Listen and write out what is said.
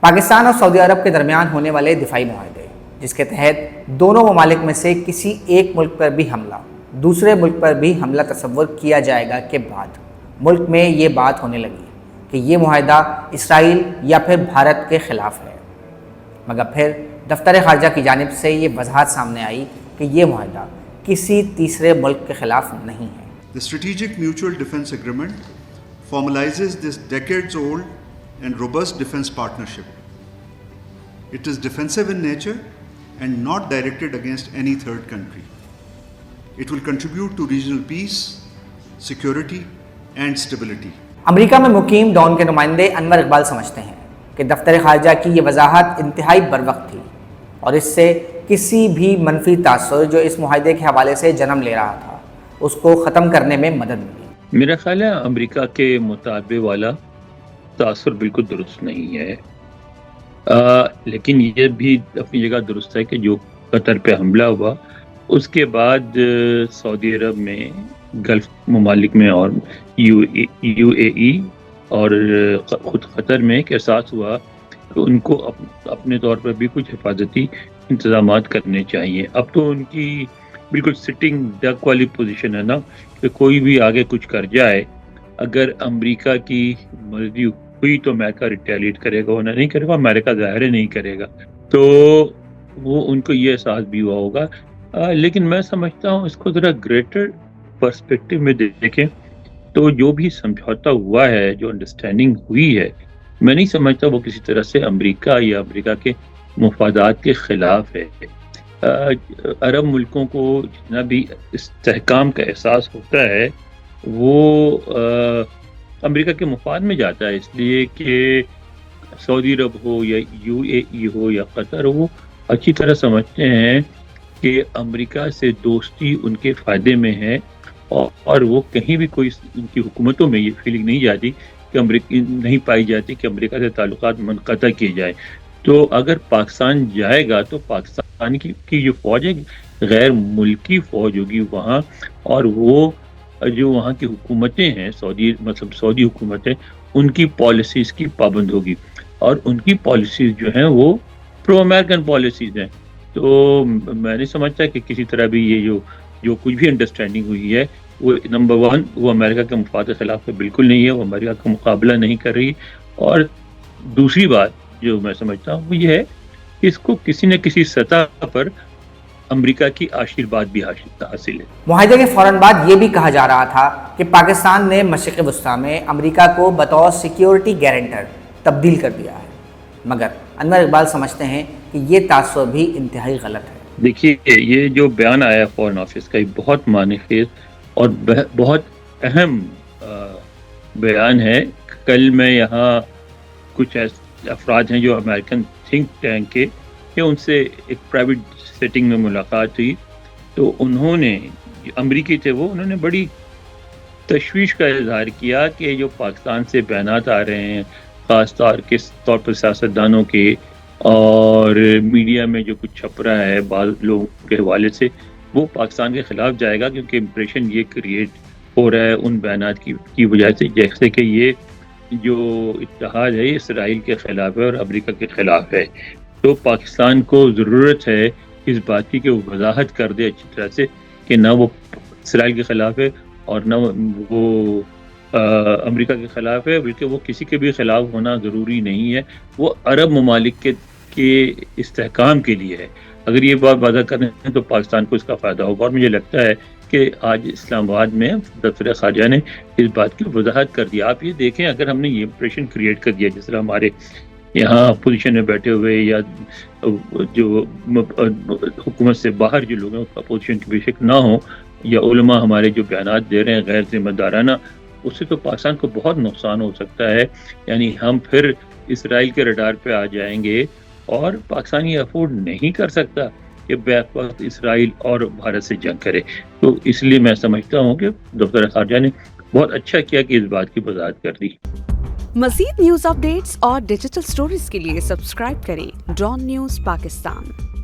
پاکستان اور سعودی عرب کے درمیان ہونے والے دفاعی معاہدے جس کے تحت دونوں ممالک میں سے کسی ایک ملک پر بھی حملہ دوسرے ملک پر بھی حملہ تصور کیا جائے گا کے بعد ملک میں یہ بات ہونے لگی کہ یہ معاہدہ اسرائیل یا پھر بھارت کے خلاف ہے، مگر پھر دفتر خارجہ کی جانب سے یہ وضاحت سامنے آئی کہ یہ معاہدہ کسی تیسرے ملک کے خلاف نہیں ہے۔ The Strategic Mutual Defense Agreement formalizes this decades-old and robust defense partnership. It is defensive in nature and not directed against any third country. It will contribute to regional peace, security and stability. امریکہ میں مقیم Dawn کے نمائندے انور اقبال سمجھتے ہیں کہ دفتر خارجہ کی یہ وضاحت انتہائی بروقت تھی اور اس سے کسی بھی منفی تاثر جو اس معاہدے کے حوالے سے جنم لے رہا تھا اس کو ختم کرنے میں مدد ملی۔ میرا خیال ہے امریکہ کے مطالبے والا تاثر بالکل درست نہیں ہے، لیکن یہ بھی اپنی جگہ درست ہے کہ جو قطر پہ حملہ ہوا اس کے بعد سعودی عرب میں، گلف ممالک میں اور یو اے ای اور خود قطر میں ایک احساس ہوا کہ ان کو اپنے طور پر بھی کچھ حفاظتی انتظامات کرنے چاہیے۔ اب تو ان کی بالکل سٹنگ ڈک والی پوزیشن ہے نا کہ کوئی بھی آگے کچھ کر جائے، اگر امریکہ کی مرضی ہوئی تو امریکہ ریٹیلیٹ کرے گا، ورنہ نہیں کرے گا، امریکہ ظاہر ہے نہیں کرے گا، تو وہ ان کو یہ احساس بھی ہوا ہوگا۔ لیکن میں سمجھتا ہوں اس کو ذرا گریٹر پرسپیکٹو میں دیکھیں تو جو بھی سمجھوتا ہوا ہے، جو انڈرسٹینڈنگ ہوئی ہے، میں نہیں سمجھتا وہ کسی طرح سے امریکہ یا امریکہ کے مفادات کے خلاف ہے۔ عرب ملکوں کو جتنا بھی استحکام کا احساس ہوتا ہے وہ امریکہ کے مفاد میں جاتا ہے، اس لیے کہ سعودی عرب ہو یا یو اے ای ہو یا قطر ہو، وہ اچھی طرح سمجھتے ہیں کہ امریکہ سے دوستی ان کے فائدے میں ہے، اور وہ کہیں بھی کوئی ان کی حکومتوں میں یہ فیلنگ نہیں جاتی کہ نہیں پائی جاتی کہ امریکہ سے تعلقات منقطع کیے جائیں۔ تو اگر پاکستان جائے گا تو پاکستان کی جو فوج ہے غیر ملکی فوج ہوگی وہاں، اور وہ جو وہاں کی حکومتیں ہیں سعودی حکومتیں، ان کی پالیسیز کی پابند ہوگی، اور ان کی پالیسیز جو ہیں وہ پرو امریکن پالیسیز ہیں۔ تو میں نہیں سمجھتا کہ کسی طرح بھی یہ جو کچھ بھی انڈرسٹینڈنگ ہوئی ہے وہ نمبر 1 وہ امریکہ کے مفاد کے خلاف بالکل نہیں ہے، وہ امریکہ کا مقابلہ نہیں کر رہی، اور دوسری بات جو میں سمجھتا ہوں وہ یہ ہے کہ اس کو کسی نہ کسی سطح پر امریکہ کی آشیرواد بھی حاصل ہے۔ معاہدے کے فوراً بعد یہ بھی کہا جا رہا تھا کہ پاکستان نے مشرق وسطیٰ میں امریکہ کو بطور سیکیورٹی گارنٹر تبدیل کر دیا ہے، مگر انور اقبال سمجھتے ہیں کہ یہ تاثر بھی انتہائی غلط ہے۔ دیکھیے یہ جو بیان آیا فورن آفس کا یہ بہت معنی خیز اور بہت اہم بیان ہے۔ کل میں یہاں کچھ ایسے افراد ہیں جو امریکن تھنک ٹینک کے، کہ ان سے ایک پرائیویٹ سیٹنگ میں ملاقات ہوئی، تو انہوں نے امریکی تھے انہوں نے بڑی تشویش کا اظہار کیا کہ جو پاکستان سے بیانات آ رہے ہیں خاص طور پر سیاستدانوں کے اور میڈیا میں جو کچھ چھپ رہا ہے بعض لوگوں کے حوالے سے، وہ پاکستان کے خلاف جائے گا، کیونکہ امپریشن یہ کریٹ ہو رہا ہے ان بیانات کی وجہ سے جیسے کہ یہ جو اتحاد ہے یہ اسرائیل کے خلاف ہے اور امریکہ کے خلاف ہے۔ تو پاکستان کو ضرورت ہے اس بات کی کہ وہ وضاحت کر دے اچھی طرح سے کہ نہ وہ اسرائیل کے خلاف ہے اور نہ وہ امریکہ کے خلاف ہے، بلکہ وہ کسی کے بھی خلاف ہونا ضروری نہیں ہے، وہ عرب ممالک کے استحکام کے لیے ہے۔ اگر یہ بات واضح کریں تو پاکستان کو اس کا فائدہ ہوگا، اور مجھے لگتا ہے کہ آج اسلام آباد میں دفتر خارجہ نے اس بات کی وضاحت کر دیا۔ آپ یہ دیکھیں اگر ہم نے یہ امپریشن کریٹ کر دیا جس طرح ہمارے یہاں اپوزیشن میں بیٹھے ہوئے یا جو حکومت سے باہر جو لوگ ہیں اپوزیشن کی بے شک نہ ہوں، یا علماء ہمارے جو بیانات دے رہے ہیں غیر ذمہ دارانہ، اس سے تو پاکستان کو بہت نقصان ہو سکتا ہے۔ یعنی ہم پھر اسرائیل کے رڈار پہ آ جائیں گے، اور پاکستان یہ افورڈ نہیں کر سکتا کہ بیک وقت اسرائیل اور بھارت سے جنگ کرے۔ تو اس لیے میں سمجھتا ہوں کہ دفتر خارجہ نے بہت اچھا کیا کہ اس بات کی وضاحت کر دی۔ مزید نیوز اپ ڈیٹس اور ڈیجیٹل سٹوریز کے لیے سبسکرائب کریں ڈان نیوز پاکستان۔